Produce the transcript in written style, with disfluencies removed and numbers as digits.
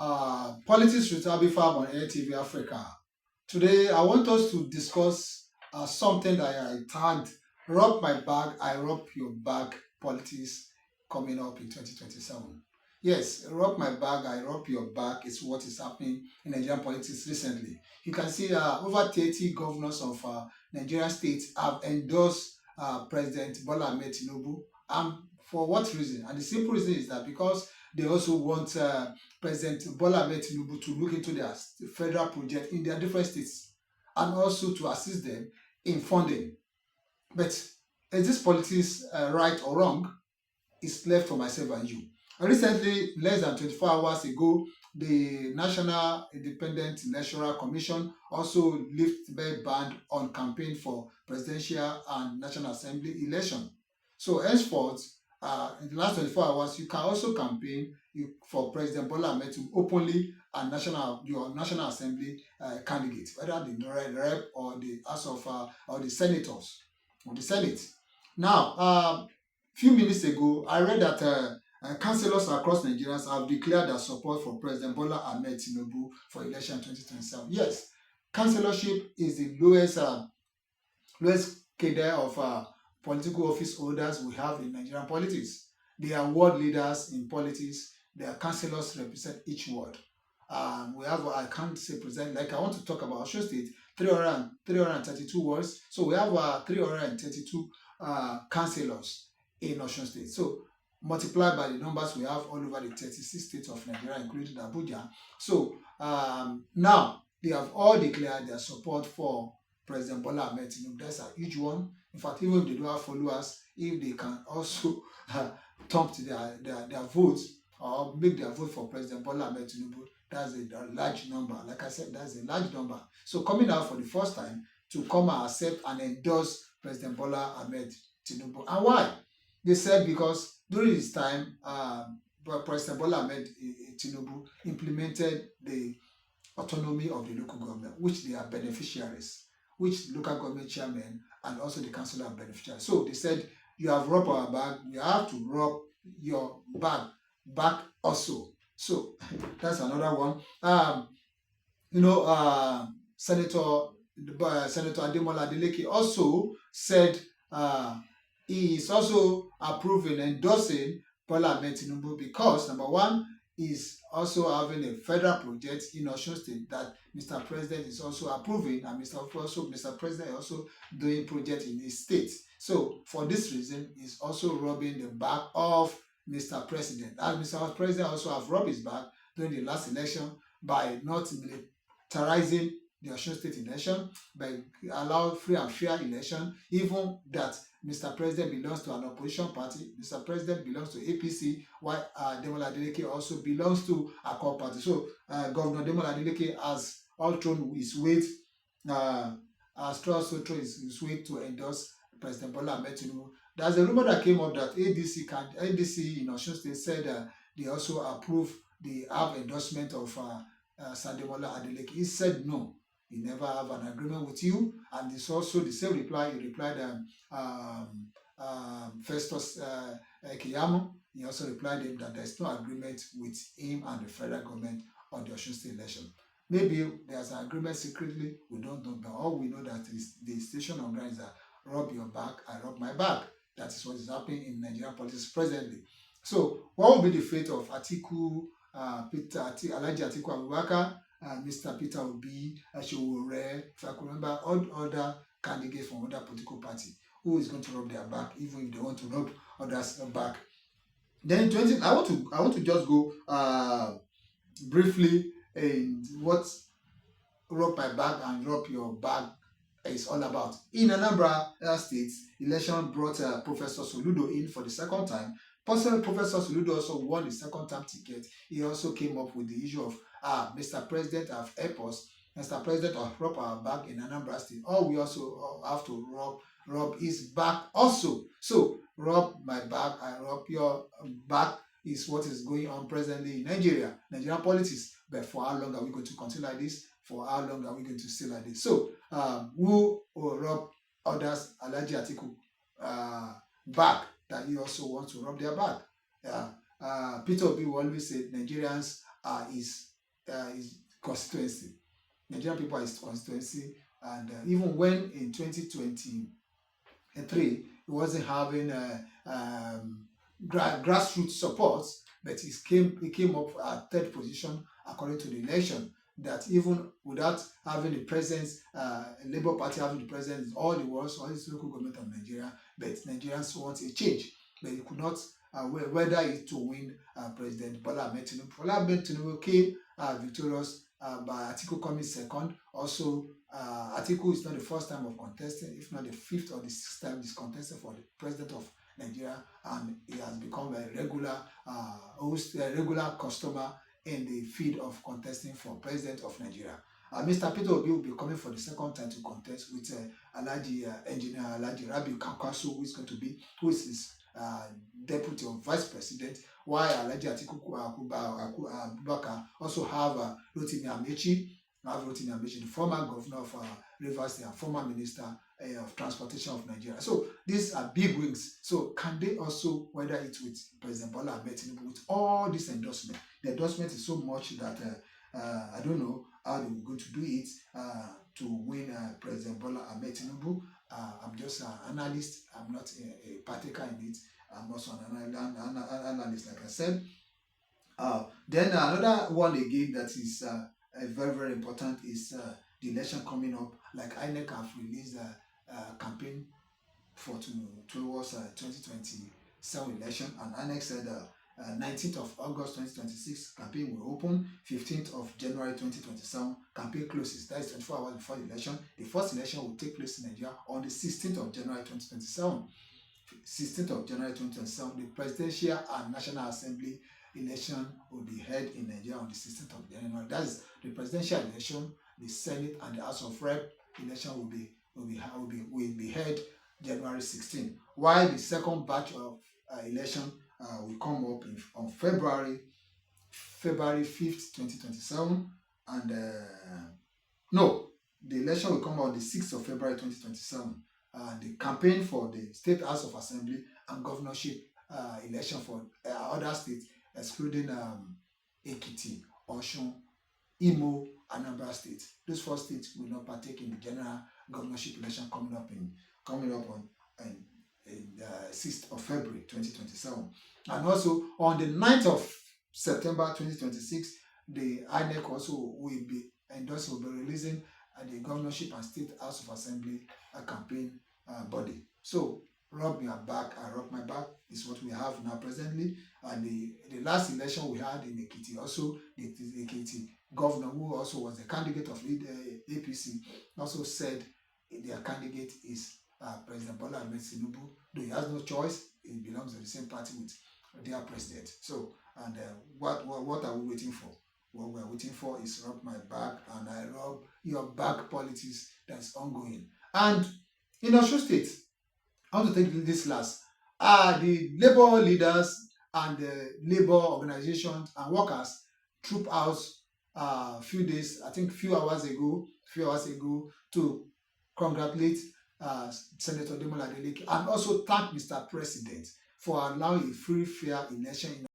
Politics with Abi Fab on AirTV Africa. Today, I want us to discuss something that I tagged Rob My Bag, I Rob Your Bag politics coming up in 2027. Yes, Rob My Bag, I Rob Your Bag is what is happening in Nigerian politics recently. You can see over 30 governors of Nigerian states have endorsed President Bola Ahmed Tinubu. And for what reason? And the simple reason is that because they also want President Bola Ahmed Tinubu to look into their federal project in their different states and also to assist them in funding. But is this politics right or wrong? It's left for myself and you. Recently, less than 24 hours ago, the National Independent Electoral Commission also lifted the ban on campaign for presidential and National Assembly election. So henceforth, in the last 24 hours, you can also campaign for President Bola Ahmed to openly and your National Assembly candidate, whether the rep or the House of or the senators or the Senate. Now, few minutes ago, I read that councillors across Nigeria have declared their support for President Bola Ahmed Tinubu for election 2027. Yes, councillorship is the lowest cadre of political office holders we have in Nigerian politics. They are ward leaders in politics. Their councillors represent each ward. We have, I can't say present, like I want to talk about Osun State, 332 wards. So we have 332 councillors in Osun State. So multiplied by the numbers we have all over the 36 states of Nigeria, including Abuja. So now they have all declared their support for President Bola Ahmed Tinubu. That's a huge one. In fact, even if they don't have followers, if they can also thump their votes or make their vote for President Bola Ahmed Tinubu, that's a large number. Like I said, that's a large number. So coming out for the first time to come and accept and endorse President Bola Ahmed Tinubu. And why? They said because during his time, President Bola Ahmed Tinubu implemented the autonomy of the local government, which they are beneficiaries, which local government chairmen and also the councillor are beneficiaries. So they said, you have robbed our bag, we have to rob your bag back also. So that's another one. Senator Ademola Adeleke also said he is also approving, endorsing Bola Ahmed Tinubu because number one is also having a federal project in Osun State that Mr. President is also approving, and Mr. President is also doing project in his state. So for this reason, he's also robbing the back of Mr. President. And Mr. President also have robbed his back during the last election by not militarizing the Osun State election, by allowing free and fair election, even that Mr. President belongs to an opposition party, Mr. President belongs to APC, while Demola Adeleke also belongs to a core party. So Governor Demola Adeleke has all thrown his weight, his weight to endorse President Bola Ahmed Tinubu. There's a rumor that came up that ADC in Osun State said they also approve, they have endorsement of Demola Adeleke. He said no. He never have an agreement with you, and it's also the same reply. He replied, Festus Keyamo. He also replied him that there's no agreement with him and the federal government on the Osun State election. Maybe there's an agreement secretly, we don't know, but all we know that is the station on ground is that rob your back, I rob my back. That is what is happening in Nigerian politics presently. So, what will be the fate of Atiku, Alhaji Atiku Abubakar, Mr. Peter Obi, Ashowore, if I could remember, all other candidates from other political party who is going to rob their back, even if they want to rob others back. Then I want to just go briefly in what rob my bag and rob your bag is all about. In Anambra State, election brought Professor Soludo in for the second time. Professor Soludo also won the second term ticket. He also came up with the issue of Mr. President have helped us. Mr. President have robbed our bag in Anambra State. Or we also have to rob his back also. So rob my bag and rob your back is what is going on presently in Nigerian politics. But for how long are we going to continue like this? For how long are we going to stay like this? So who will rob others, Alhaji Atiku, back, that he also wants to rob their back? Peter Obi will always say Nigerians are his his constituency. Nigerian people are his constituency, and even when in 2023 he wasn't having grassroots support, but he came up at third position according to the election. That even without having the presence, Labour Party having the presence in all the wards, all the local government of Nigeria, but Nigerians want a change. But he could not whether it to win President Bola Ahmed Tinubu. Bola Ahmed Tinubu came victorious by Atiku coming second. Also, Atiku is not the first time of contesting, if not the fifth or the sixth time he's contesting for the president of Nigeria, and he has become a regular host, a regular customer in the field of contesting for president of Nigeria. Mr. Peter Obi will be coming for the second time to contest with Alhaji Engineer Alhaji Rabiu Kwankwaso, who is his deputy or vice president, while Alhaji Atiku Abubakar also have Rotimi Amechi, the former governor of Rivers State and former minister of transportation of Nigeria. So these are big wings. So can they also weather it with President Bola Ahmed Tinubu with all this endorsement? The endorsement is so much that I don't know how they were going to do it to win President Bola Ahmed Tinubu. I'm just an analyst. I'm not a partaker in it. I'm also an analyst, like I said. Then another one again that is very, very important is the election coming up. Like INEC have released a campaign towards 2027 election, and INEC said 19th of August 2026 campaign will open, 15th of January 2027 campaign closes. That is 24 hours before the election. The first election will take place in Nigeria on the 16th of January 2027. 16th of January 2027, the Presidential and National Assembly election will be held in Nigeria on the 16th of January. That is the presidential election. The Senate and the House of Rep election will be held January 16. While the second batch of election will come up on February 5th, 2027, and the election will come on the 6th of February 2027. The campaign for the State House of Assembly and governorship election for other states, excluding Ekiti, Osun, Imo, Anambra State. Those four states will not partake in the general governorship election coming up on 6th of February 2027. And also on the 9th of September 2026, the INEC also will be releasing the governorship and State House of Assembly campaign body. So rub your back and rub my back is what we have now presently. And the last election we had in Ekiti, also the Ekiti governor, who also was the candidate of APC, also said their candidate is President Bola Ahmed Tinubu. Though he has no choice, he belongs to the same party with their president. So, and what are we waiting for? What we are waiting for is rub my back and I rub your back politics that's ongoing. And in Osun State, I want to take this last. The labor leaders and the labor organizations and workers troop out few hours ago, to congratulate Senator Demola Adeleke and also thank Mr. President for allowing a free, fair election in